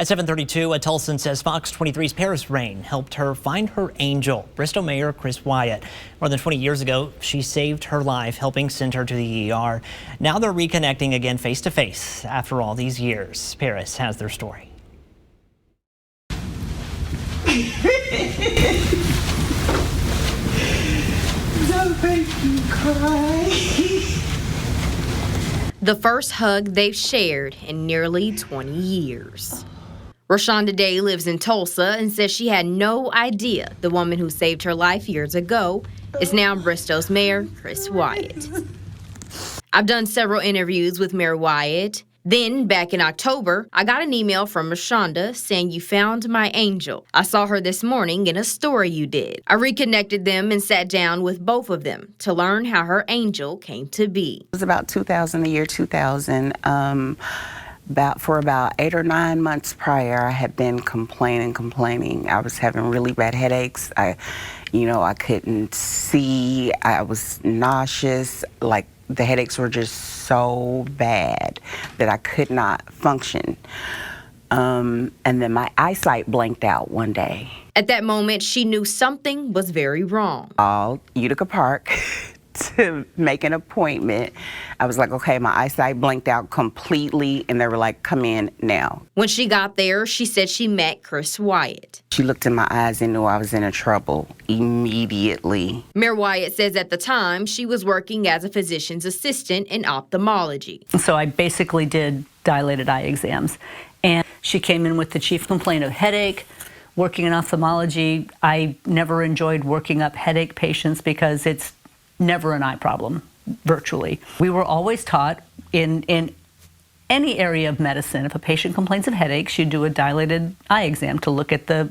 At 7:32, a Tulsan says FOX23's Paris Rain helped her find her angel. Bristow Mayor Kris Wyatt. More than 20 years ago, she saved her life, helping send her to the ER. Now they're reconnecting again face to face after all these years. Paris has their story. Don't make me cry. The first hug they've shared in nearly 20 years. Rashonda Day lives in Tulsa and says she had no idea the woman who saved her life years ago is now Bristow's Mayor Kris Wyatt. I've done several interviews with Mayor Wyatt. Then, back in October, I got an email from Rashonda saying you found my angel. I saw her this morning in a story you did. I reconnected them and sat down with both of them to learn how her angel came to be. It was about 2000, the year 2000. For about 8 or 9 months prior, I had been complaining. I was having really bad headaches. I couldn't see. I was nauseous. Like, the headaches were just so bad that I could not function. And then my eyesight blanked out one day. At that moment, she knew something was very wrong. Called Utica Park to make an appointment. I was like, okay, my eyesight blanked out completely, and they were like, come in now. When she got there, she said she met Kris Wyatt. She looked in my eyes and knew I was in trouble immediately. Mayor Wyatt says at the time, she was working as a physician's assistant in ophthalmology. So I basically did dilated eye exams, and she came in with the chief complaint of headache. Working in ophthalmology, I never enjoyed working up headache patients because it's never an eye problem, virtually. We were always taught in any area of medicine, if a patient complains of headaches, you do a dilated eye exam to look at the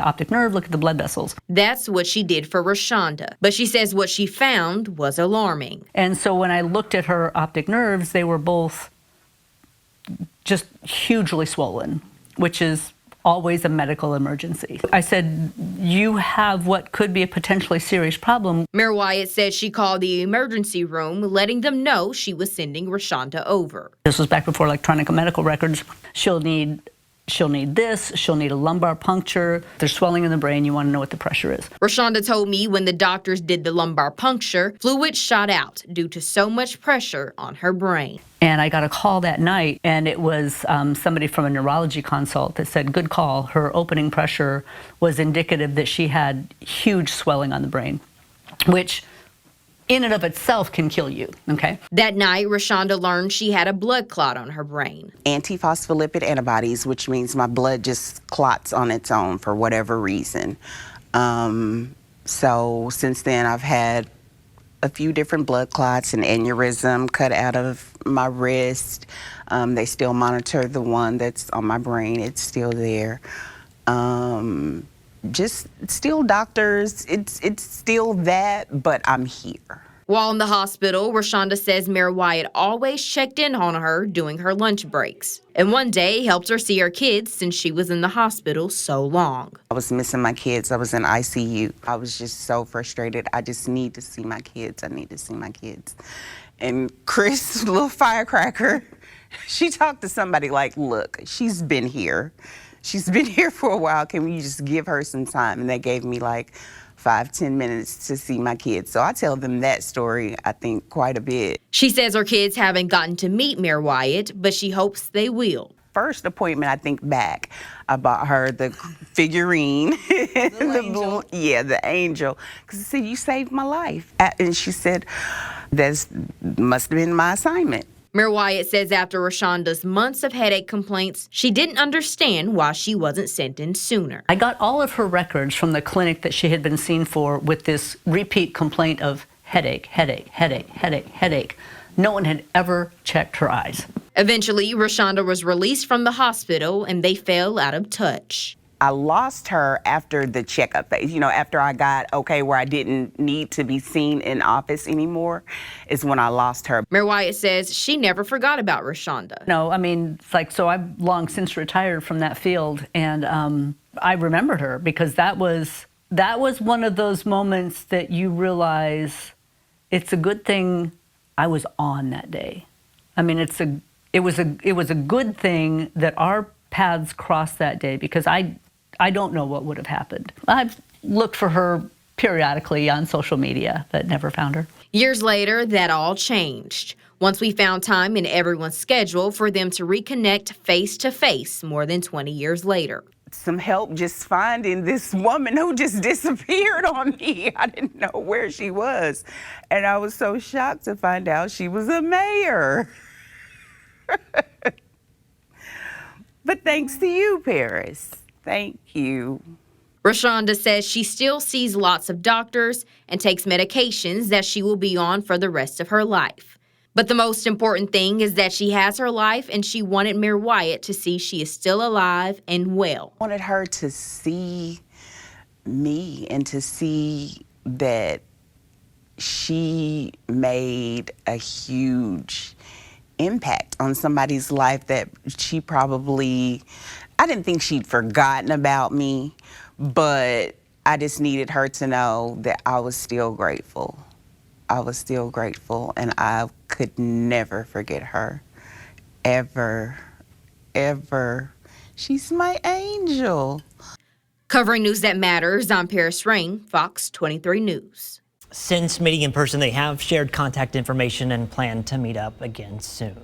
optic nerve, look at the blood vessels. That's what she did for Rashonda, but she says what she found was alarming. And so when I looked at her optic nerves, they were both just hugely swollen, which is always a medical emergency. I said, you have what could be a potentially serious problem. Mayor Wyatt said she called the emergency room, letting them know she was sending Rashonda over. This was back before electronic medical records. She'll need this, she'll need a lumbar puncture. There's swelling in the brain, you want to know what the pressure is. Rashonda told me when the doctors did the lumbar puncture, fluid shot out due to so much pressure on her brain. And I got a call that night, and it was somebody from a neurology consult that said, good call, her opening pressure was indicative that she had huge swelling on the brain, which in and of itself can kill you, okay? That night, Rashonda learned she had a blood clot on her brain. Antiphospholipid antibodies, which means my blood just clots on its own for whatever reason. So since then, I've had a few different blood clots, an aneurysm cut out of my wrist. They still monitor the one that's on my brain. It's still there. Just still doctors. It's still that, but I'm here. While in the hospital, Rashonda says Mayor Wyatt always checked in on her during her lunch breaks. And one day helped her see her kids since she was in the hospital so long. I was missing my kids. I was in ICU. I was just so frustrated. I just need to see my kids. I need to see my kids. And Kris, little firecracker, she talked to somebody like, look, she's been here. She's been here for a while. Can we just give her some time? And they gave me like 5-10 minutes to see my kids. So I tell them that story, I think, quite a bit. She says her kids haven't gotten to meet Mayor Wyatt, but she hopes they will. First appointment, I think back, I bought her the figurine. The angel. Because I said, you saved my life. And she said, that must have been my assignment. Mayor Wyatt says after Rashonda's months of headache complaints, she didn't understand why she wasn't sent in sooner. I got all of her records from the clinic that she had been seen for with this repeat complaint of headache. No one had ever checked her eyes. Eventually, Rashonda was released from the hospital and they fell out of touch. I lost her after the checkup phase. After I got okay where I didn't need to be seen in office anymore is when I lost her. Mayor Wyatt says she never forgot about Rashonda. No, I mean, so I've long since retired from that field, and I remembered her because that was one of those moments that you realize it's a good thing I was on that day. I mean, it was a good thing that our paths crossed that day because I don't know what would have happened. I've looked for her periodically on social media, but never found her. Years later, that all changed. Once we found time in everyone's schedule for them to reconnect face to face more than 20 years later. Some help just finding this woman who just disappeared on me. I didn't know where she was. And I was so shocked to find out she was a mayor. But thanks to you, Paris. Thank you. Rashonda says she still sees lots of doctors and takes medications that she will be on for the rest of her life. But the most important thing is that she has her life, and she wanted Mayor Wyatt to see she is still alive and well. I wanted her to see me and to see that she made a huge impact on somebody's life that she probably, I didn't think she'd forgotten about me, but I just needed her to know that I was still grateful. I was still grateful, and I could never forget her, ever, ever. She's my angel. Covering news that matters, I'm Paris Rain, Fox 23 News. Since meeting in person, they have shared contact information and plan to meet up again soon.